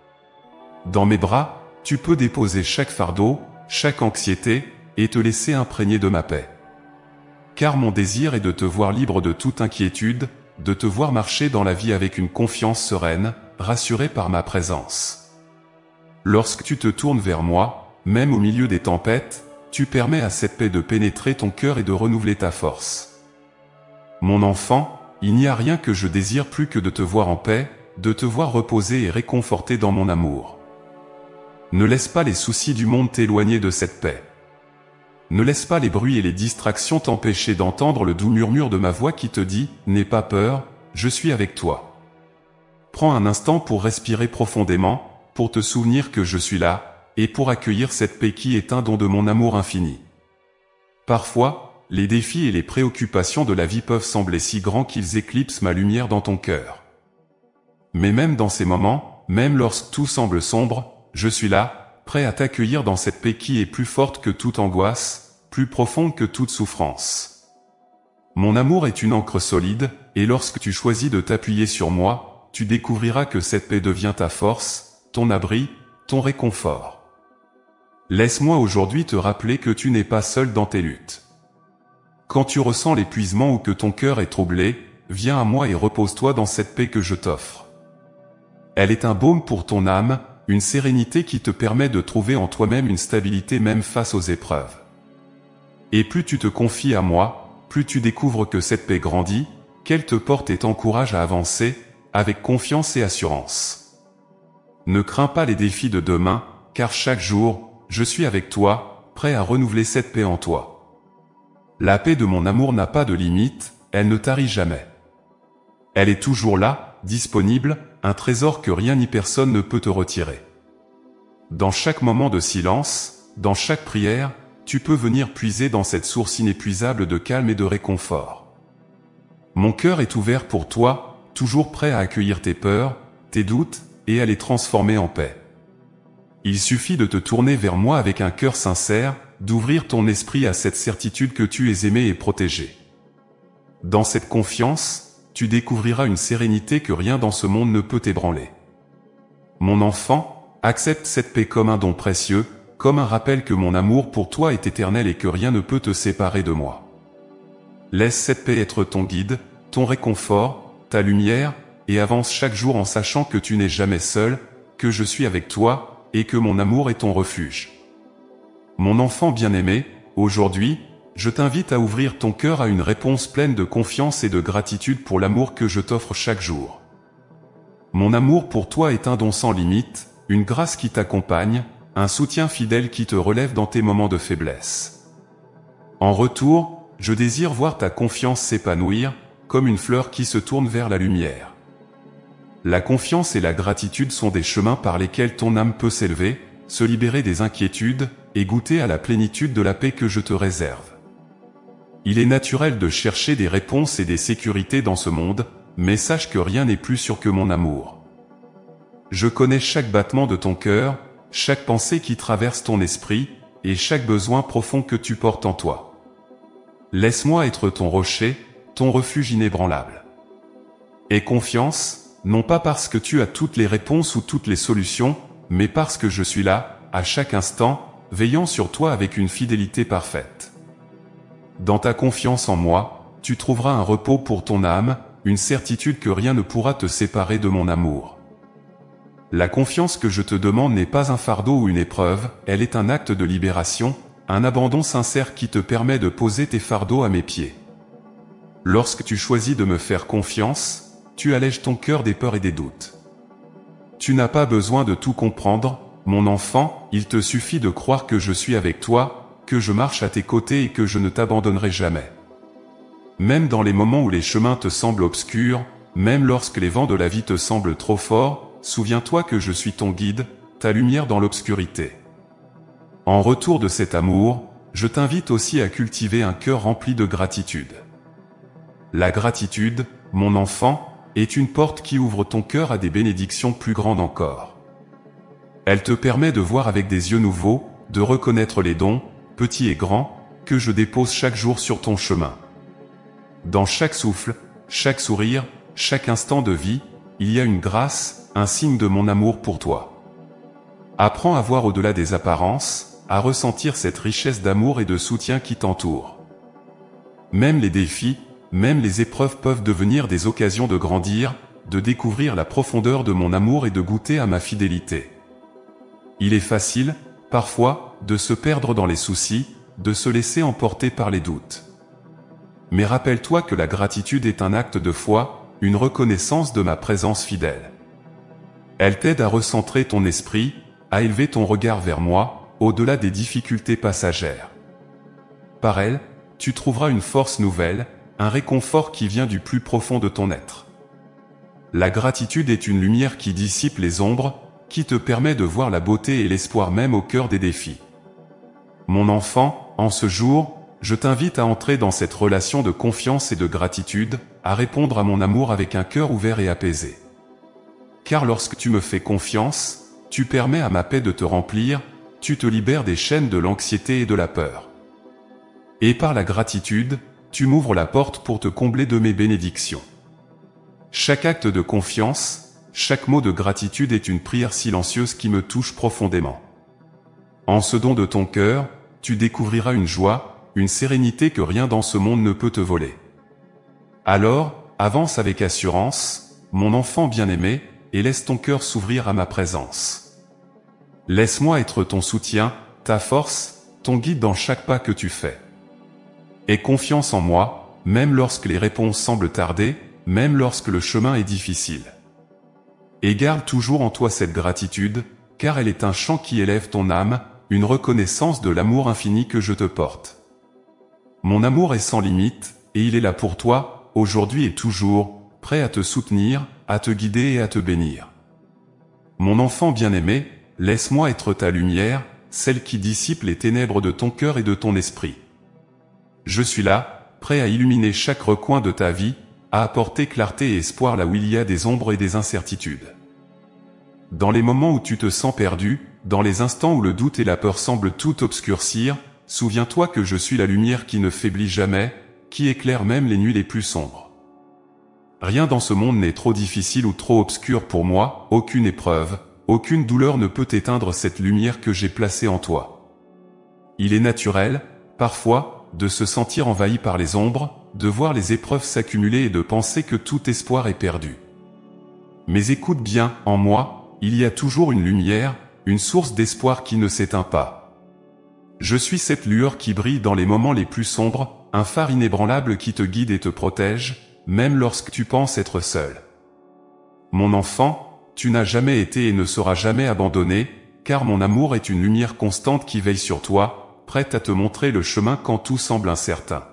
[SPEAKER 1] Dans mes bras, tu peux déposer chaque fardeau, chaque anxiété, et te laisser imprégner de ma paix. Car mon désir est de te voir libre de toute inquiétude, de te voir marcher dans la vie avec une confiance sereine, rassuré par ma présence. Lorsque tu te tournes vers moi, même au milieu des tempêtes, tu permets à cette paix de pénétrer ton cœur et de renouveler ta force. Mon enfant, il n'y a rien que je désire plus que de te voir en paix, de te voir reposer et réconforté dans mon amour. Ne laisse pas les soucis du monde t'éloigner de cette paix. Ne laisse pas les bruits et les distractions t'empêcher d'entendre le doux murmure de ma voix qui te dit « N'aie pas peur, je suis avec toi ». Prends un instant pour respirer profondément, pour te souvenir que je suis là, et pour accueillir cette paix qui est un don de mon amour infini. Parfois, les défis et les préoccupations de la vie peuvent sembler si grands qu'ils éclipsent ma lumière dans ton cœur. Mais même dans ces moments, même lorsque tout semble sombre, je suis là, prêt à t'accueillir dans cette paix qui est plus forte que toute angoisse, plus profonde que toute souffrance. Mon amour est une ancre solide, et lorsque tu choisis de t'appuyer sur moi, tu découvriras que cette paix devient ta force, ton abri, ton réconfort. Laisse-moi aujourd'hui te rappeler que tu n'es pas seul dans tes luttes. Quand tu ressens l'épuisement ou que ton cœur est troublé, viens à moi et repose-toi dans cette paix que je t'offre. Elle est un baume pour ton âme, une sérénité qui te permet de trouver en toi-même une stabilité même face aux épreuves. Et plus tu te confies à moi, plus tu découvres que cette paix grandit, qu'elle te porte et t'encourage à avancer, avec confiance et assurance. Ne crains pas les défis de demain, car chaque jour, je suis avec toi, prêt à renouveler cette paix en toi. La paix de mon amour n'a pas de limite, elle ne tarit jamais. Elle est toujours là, disponible, un trésor que rien ni personne ne peut te retirer. Dans chaque moment de silence, dans chaque prière, tu peux venir puiser dans cette source inépuisable de calme et de réconfort. Mon cœur est ouvert pour toi, toujours prêt à accueillir tes peurs, tes doutes, et à les transformer en paix. Il suffit de te tourner vers moi avec un cœur sincère, d'ouvrir ton esprit à cette certitude que tu es aimé et protégé. Dans cette confiance, tu découvriras une sérénité que rien dans ce monde ne peut ébranler. Mon enfant, accepte cette paix comme un don précieux, comme un rappel que mon amour pour toi est éternel et que rien ne peut te séparer de moi. Laisse cette paix être ton guide, ton réconfort, ta lumière, et avance chaque jour en sachant que tu n'es jamais seul, que je suis avec toi, et que mon amour est ton refuge. Mon enfant bien-aimé, aujourd'hui, je t'invite à ouvrir ton cœur à une réponse pleine de confiance et de gratitude pour l'amour que je t'offre chaque jour. Mon amour pour toi est un don sans limite, une grâce qui t'accompagne, un soutien fidèle qui te relève dans tes moments de faiblesse. En retour, je désire voir ta confiance s'épanouir, comme une fleur qui se tourne vers la lumière. La confiance et la gratitude sont des chemins par lesquels ton âme peut s'élever, se libérer des inquiétudes, et goûter à la plénitude de la paix que je te réserve. Il est naturel de chercher des réponses et des sécurités dans ce monde, mais sache que rien n'est plus sûr que mon amour. Je connais chaque battement de ton cœur, chaque pensée qui traverse ton esprit, et chaque besoin profond que tu portes en toi. Laisse-moi être ton rocher, ton refuge inébranlable. Aie confiance, non pas parce que tu as toutes les réponses ou toutes les solutions, mais parce que je suis là, à chaque instant, veillant sur toi avec une fidélité parfaite. Dans ta confiance en moi, tu trouveras un repos pour ton âme, une certitude que rien ne pourra te séparer de mon amour. La confiance que je te demande n'est pas un fardeau ou une épreuve, elle est un acte de libération, un abandon sincère qui te permet de poser tes fardeaux à mes pieds. Lorsque tu choisis de me faire confiance, tu allèges ton cœur des peurs et des doutes. Tu n'as pas besoin de tout comprendre, mon enfant, il te suffit de croire que je suis avec toi, que je marche à tes côtés et que je ne t'abandonnerai jamais. Même dans les moments où les chemins te semblent obscurs, même lorsque les vents de la vie te semblent trop forts, souviens-toi que je suis ton guide, ta lumière dans l'obscurité. En retour de cet amour, je t'invite aussi à cultiver un cœur rempli de gratitude. La gratitude, mon enfant, est une porte qui ouvre ton cœur à des bénédictions plus grandes encore. Elle te permet de voir avec des yeux nouveaux, de reconnaître les dons, petits et grands, que je dépose chaque jour sur ton chemin. Dans chaque souffle, chaque sourire, chaque instant de vie, il y a une grâce, un signe de mon amour pour toi. Apprends à voir au-delà des apparences, à ressentir cette richesse d'amour et de soutien qui t'entoure. Même les défis, même les épreuves peuvent devenir des occasions de grandir, de découvrir la profondeur de mon amour et de goûter à ma fidélité. Il est facile, parfois, de se perdre dans les soucis, de se laisser emporter par les doutes. Mais rappelle-toi que la gratitude est un acte de foi, une reconnaissance de ma présence fidèle. Elle t'aide à recentrer ton esprit, à élever ton regard vers moi, au-delà des difficultés passagères. Par elle, tu trouveras une force nouvelle, un réconfort qui vient du plus profond de ton être. La gratitude est une lumière qui dissipe les ombres, qui te permet de voir la beauté et l'espoir même au cœur des défis. Mon enfant, en ce jour, je t'invite à entrer dans cette relation de confiance et de gratitude, à répondre à mon amour avec un cœur ouvert et apaisé. Car lorsque tu me fais confiance, tu permets à ma paix de te remplir, tu te libères des chaînes de l'anxiété et de la peur. Et par la gratitude, tu m'ouvres la porte pour te combler de mes bénédictions. Chaque acte de confiance, chaque mot de gratitude est une prière silencieuse qui me touche profondément. En ce don de ton cœur, tu découvriras une joie, une sérénité que rien dans ce monde ne peut te voler. Alors, avance avec assurance, mon enfant bien-aimé, et laisse ton cœur s'ouvrir à ma présence. Laisse-moi être ton soutien, ta force, ton guide dans chaque pas que tu fais. Aie confiance en moi, même lorsque les réponses semblent tarder, même lorsque le chemin est difficile. Et garde toujours en toi cette gratitude, car elle est un chant qui élève ton âme, une reconnaissance de l'amour infini que je te porte. Mon amour est sans limite, et il est là pour toi, aujourd'hui et toujours, prêt à te soutenir, à te guider et à te bénir. Mon enfant bien-aimé, laisse-moi être ta lumière, celle qui dissipe les ténèbres de ton cœur et de ton esprit. Je suis là, prêt à illuminer chaque recoin de ta vie, à apporter clarté et espoir là où il y a des ombres et des incertitudes. Dans les moments où tu te sens perdu, dans les instants où le doute et la peur semblent tout obscurcir, souviens-toi que je suis la lumière qui ne faiblit jamais, qui éclaire même les nuits les plus sombres. Rien dans ce monde n'est trop difficile ou trop obscur pour moi, aucune épreuve, aucune douleur ne peut éteindre cette lumière que j'ai placée en toi. Il est naturel, parfois, de se sentir envahi par les ombres, de voir les épreuves s'accumuler et de penser que tout espoir est perdu. Mais écoute bien, en moi, il y a toujours une lumière, une source d'espoir qui ne s'éteint pas. Je suis cette lueur qui brille dans les moments les plus sombres, un phare inébranlable qui te guide et te protège, même lorsque tu penses être seul. Mon enfant, tu n'as jamais été et ne seras jamais abandonné, car mon amour est une lumière constante qui veille sur toi, prête à te montrer le chemin quand tout semble incertain.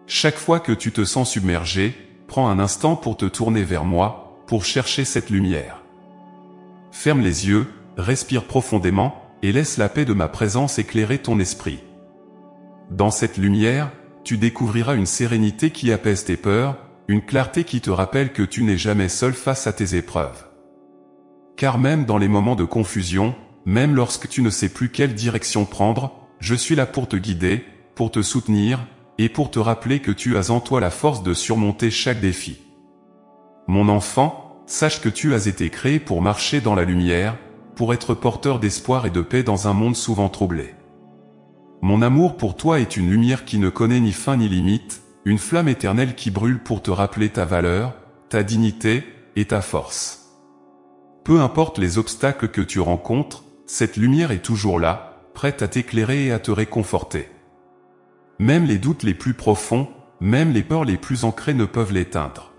[SPEAKER 1] Chaque fois que tu te sens submergé, prends un instant pour te tourner vers moi, pour chercher cette lumière. Ferme les yeux, respire profondément, et laisse la paix de ma présence éclairer ton esprit. Dans cette lumière, tu découvriras une sérénité qui apaise tes peurs, une clarté qui te rappelle que tu n'es jamais seul face à tes épreuves. Car même dans les moments de confusion, même lorsque tu ne sais plus quelle direction prendre, je suis là pour te guider, pour te soutenir, et pour te rappeler que tu as en toi la force de surmonter chaque défi. Mon enfant, sache que tu as été créé pour marcher dans la lumière, pour être porteur d'espoir et de paix dans un monde souvent troublé. Mon amour pour toi est une lumière qui ne connaît ni fin ni limite, une flamme éternelle qui brûle pour te rappeler ta valeur, ta dignité et ta force. Peu importe les obstacles que tu rencontres, cette lumière est toujours là, prête à t'éclairer et à te réconforter. Même les doutes les plus profonds, même les peurs les plus ancrées ne peuvent l'éteindre.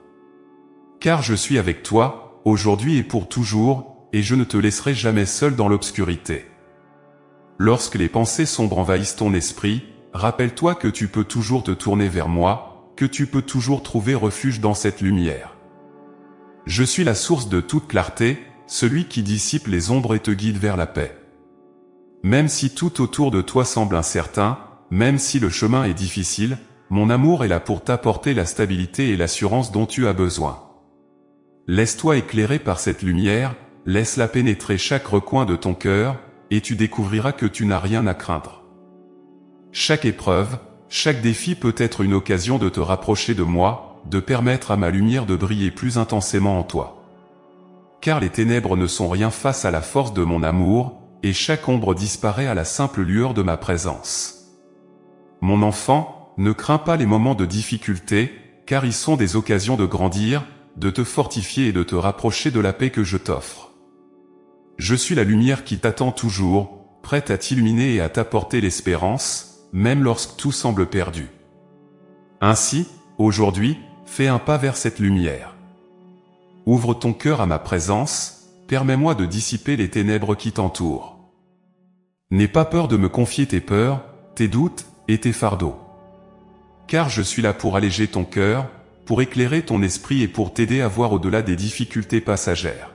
[SPEAKER 1] Car je suis avec toi, aujourd'hui et pour toujours, et je ne te laisserai jamais seul dans l'obscurité. Lorsque les pensées sombres envahissent ton esprit, rappelle-toi que tu peux toujours te tourner vers moi, que tu peux toujours trouver refuge dans cette lumière. Je suis la source de toute clarté, celui qui dissipe les ombres et te guide vers la paix. Même si tout autour de toi semble incertain, même si le chemin est difficile, mon amour est là pour t'apporter la stabilité et l'assurance dont tu as besoin. Laisse-toi éclairer par cette lumière, laisse-la pénétrer chaque recoin de ton cœur, et tu découvriras que tu n'as rien à craindre. Chaque épreuve, chaque défi peut être une occasion de te rapprocher de moi, de permettre à ma lumière de briller plus intensément en toi. Car les ténèbres ne sont rien face à la force de mon amour, et chaque ombre disparaît à la simple lueur de ma présence. Mon enfant, ne crains pas les moments de difficulté, car ils sont des occasions de grandir, de te fortifier et de te rapprocher de la paix que je t'offre. Je suis la lumière qui t'attend toujours, prête à t'illuminer et à t'apporter l'espérance, même lorsque tout semble perdu. Ainsi, aujourd'hui, fais un pas vers cette lumière. Ouvre ton cœur à ma présence, permets-moi de dissiper les ténèbres qui t'entourent. N'aie pas peur de me confier tes peurs, tes doutes et tes fardeaux. Car je suis là pour alléger ton cœur, pour éclairer ton esprit et pour t'aider à voir au-delà des difficultés passagères.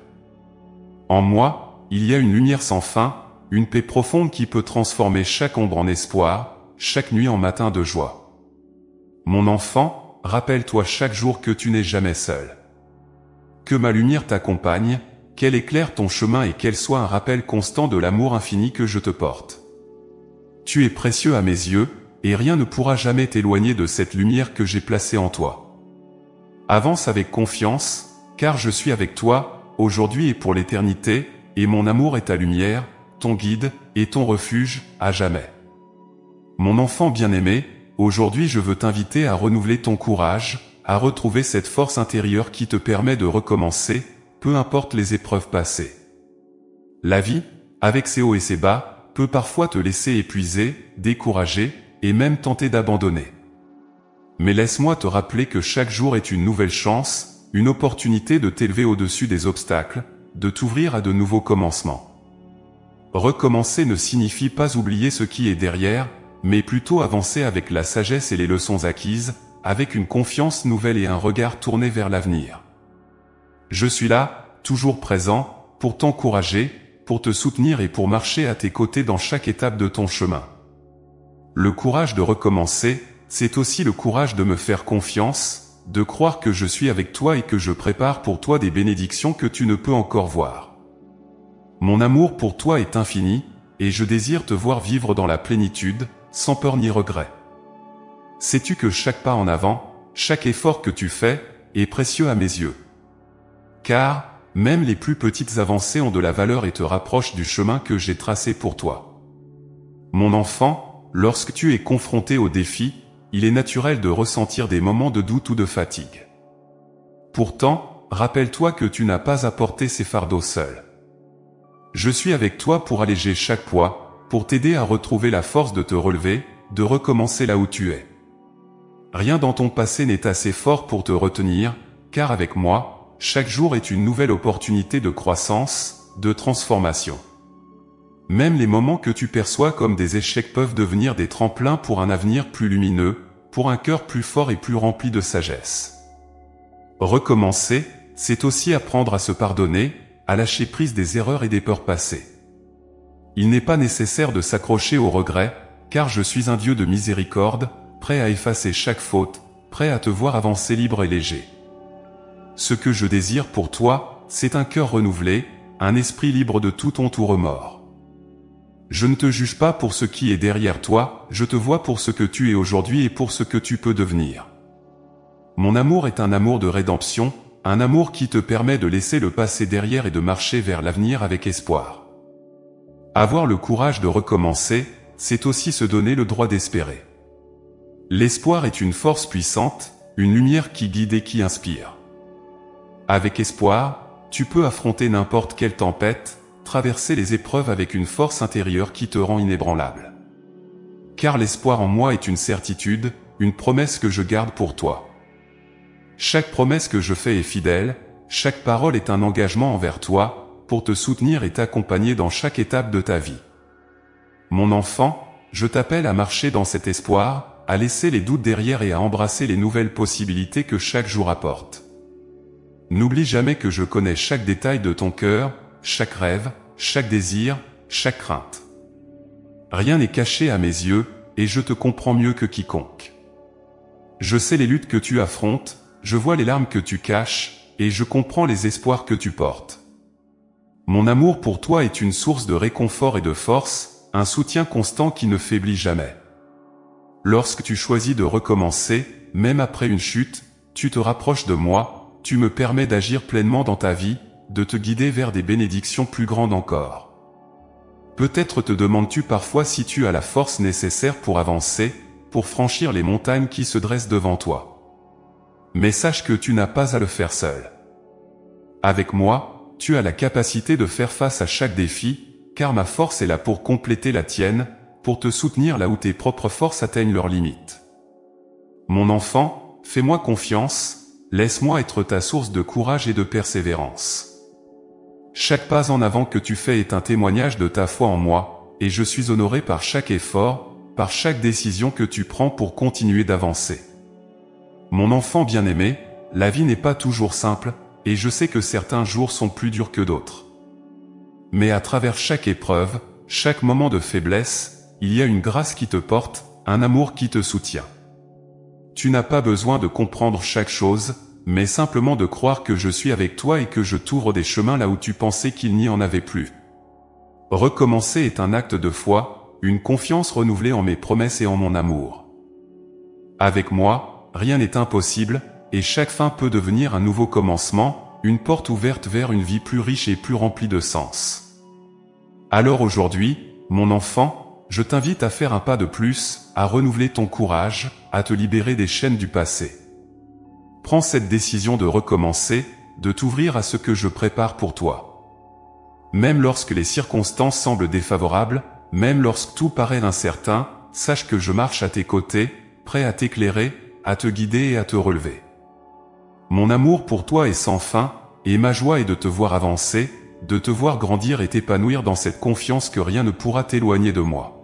[SPEAKER 1] En moi, il y a une lumière sans fin, une paix profonde qui peut transformer chaque ombre en espoir, chaque nuit en matin de joie. Mon enfant, rappelle-toi chaque jour que tu n'es jamais seul. Que ma lumière t'accompagne, qu'elle éclaire ton chemin et qu'elle soit un rappel constant de l'amour infini que je te porte. Tu es précieux à mes yeux, et rien ne pourra jamais t'éloigner de cette lumière que j'ai placée en toi. Avance avec confiance, car je suis avec toi, aujourd'hui et pour l'éternité, et mon amour est ta lumière, ton guide, et ton refuge, à jamais. Mon enfant bien-aimé, aujourd'hui je veux t'inviter à renouveler ton courage, à retrouver cette force intérieure qui te permet de recommencer, peu importe les épreuves passées. La vie, avec ses hauts et ses bas, peut parfois te laisser épuiser, décourager, et même tenter d'abandonner. Mais laisse-moi te rappeler que chaque jour est une nouvelle chance, une opportunité de t'élever au-dessus des obstacles, de t'ouvrir à de nouveaux commencements. Recommencer ne signifie pas oublier ce qui est derrière, mais plutôt avancer avec la sagesse et les leçons acquises, avec une confiance nouvelle et un regard tourné vers l'avenir. Je suis là, toujours présent, pour t'encourager, pour te soutenir et pour marcher à tes côtés dans chaque étape de ton chemin. Le courage de recommencer, c'est aussi le courage de me faire confiance, de croire que je suis avec toi et que je prépare pour toi des bénédictions que tu ne peux encore voir. Mon amour pour toi est infini, et je désire te voir vivre dans la plénitude, sans peur ni regret. Sais-tu que chaque pas en avant, chaque effort que tu fais, est précieux à mes yeux? Car, même les plus petites avancées ont de la valeur et te rapprochent du chemin que j'ai tracé pour toi. Mon enfant, lorsque tu es confronté aux défis, il est naturel de ressentir des moments de doute ou de fatigue. Pourtant, rappelle-toi que tu n'as pas à porter ces fardeaux seul. Je suis avec toi pour alléger chaque poids, pour t'aider à retrouver la force de te relever, de recommencer là où tu es. Rien dans ton passé n'est assez fort pour te retenir, car avec moi, chaque jour est une nouvelle opportunité de croissance, de transformation. Même les moments que tu perçois comme des échecs peuvent devenir des tremplins pour un avenir plus lumineux, pour un cœur plus fort et plus rempli de sagesse. Recommencer, c'est aussi apprendre à se pardonner, à lâcher prise des erreurs et des peurs passées. Il n'est pas nécessaire de s'accrocher aux regrets, car je suis un Dieu de miséricorde, prêt à effacer chaque faute, prêt à te voir avancer libre et léger. Ce que je désire pour toi, c'est un cœur renouvelé, un esprit libre de tout honte ou remords. Je ne te juge pas pour ce qui est derrière toi, je te vois pour ce que tu es aujourd'hui et pour ce que tu peux devenir. Mon amour est un amour de rédemption, un amour qui te permet de laisser le passé derrière et de marcher vers l'avenir avec espoir. Avoir le courage de recommencer, c'est aussi se donner le droit d'espérer. L'espoir est une force puissante, une lumière qui guide et qui inspire. Avec espoir, tu peux affronter n'importe quelle tempête, traverser les épreuves avec une force intérieure qui te rend inébranlable. Car l'espoir en moi est une certitude, une promesse que je garde pour toi. Chaque promesse que je fais est fidèle, chaque parole est un engagement envers toi, pour te soutenir et t'accompagner dans chaque étape de ta vie. Mon enfant, je t'appelle à marcher dans cet espoir, à laisser les doutes derrière et à embrasser les nouvelles possibilités que chaque jour apporte. N'oublie jamais que je connais chaque détail de ton cœur, chaque rêve, chaque désir, chaque crainte. Rien n'est caché à mes yeux, et je te comprends mieux que quiconque. Je sais les luttes que tu affrontes, je vois les larmes que tu caches, et je comprends les espoirs que tu portes. Mon amour pour toi est une source de réconfort et de force, un soutien constant qui ne faiblit jamais. Lorsque tu choisis de recommencer, même après une chute, tu te rapproches de moi, tu me permets d'agir pleinement dans ta vie, de te guider vers des bénédictions plus grandes encore. Peut-être te demandes-tu parfois si tu as la force nécessaire pour avancer, pour franchir les montagnes qui se dressent devant toi. Mais sache que tu n'as pas à le faire seul. Avec moi, tu as la capacité de faire face à chaque défi, car ma force est là pour compléter la tienne, pour te soutenir là où tes propres forces atteignent leurs limites. Mon enfant, fais-moi confiance, laisse-moi être ta source de courage et de persévérance. Chaque pas en avant que tu fais est un témoignage de ta foi en moi, et je suis honoré par chaque effort, par chaque décision que tu prends pour continuer d'avancer. Mon enfant bien-aimé, la vie n'est pas toujours simple, et je sais que certains jours sont plus durs que d'autres. Mais à travers chaque épreuve, chaque moment de faiblesse, il y a une grâce qui te porte, un amour qui te soutient. Tu n'as pas besoin de comprendre chaque chose, mais simplement de croire que je suis avec toi et que je t'ouvre des chemins là où tu pensais qu'il n'y en avait plus. Recommencer est un acte de foi, une confiance renouvelée en mes promesses et en mon amour. Avec moi, rien n'est impossible, et chaque fin peut devenir un nouveau commencement, une porte ouverte vers une vie plus riche et plus remplie de sens. Alors aujourd'hui, mon enfant, je t'invite à faire un pas de plus, à renouveler ton courage, à te libérer des chaînes du passé. Prends cette décision de recommencer, de t'ouvrir à ce que je prépare pour toi. Même lorsque les circonstances semblent défavorables, même lorsque tout paraît incertain, sache que je marche à tes côtés, prêt à t'éclairer, à te guider et à te relever. Mon amour pour toi est sans fin, et ma joie est de te voir avancer, de te voir grandir et t'épanouir dans cette confiance que rien ne pourra t'éloigner de moi.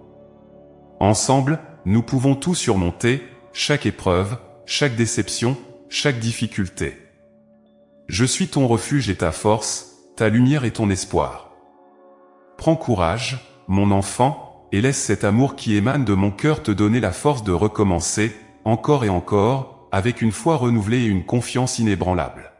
[SPEAKER 1] Ensemble, nous pouvons tout surmonter, chaque épreuve, chaque déception, chaque difficulté. Je suis ton refuge et ta force, ta lumière et ton espoir. Prends courage, mon enfant, et laisse cet amour qui émane de mon cœur te donner la force de recommencer, encore et encore, avec une foi renouvelée et une confiance inébranlable.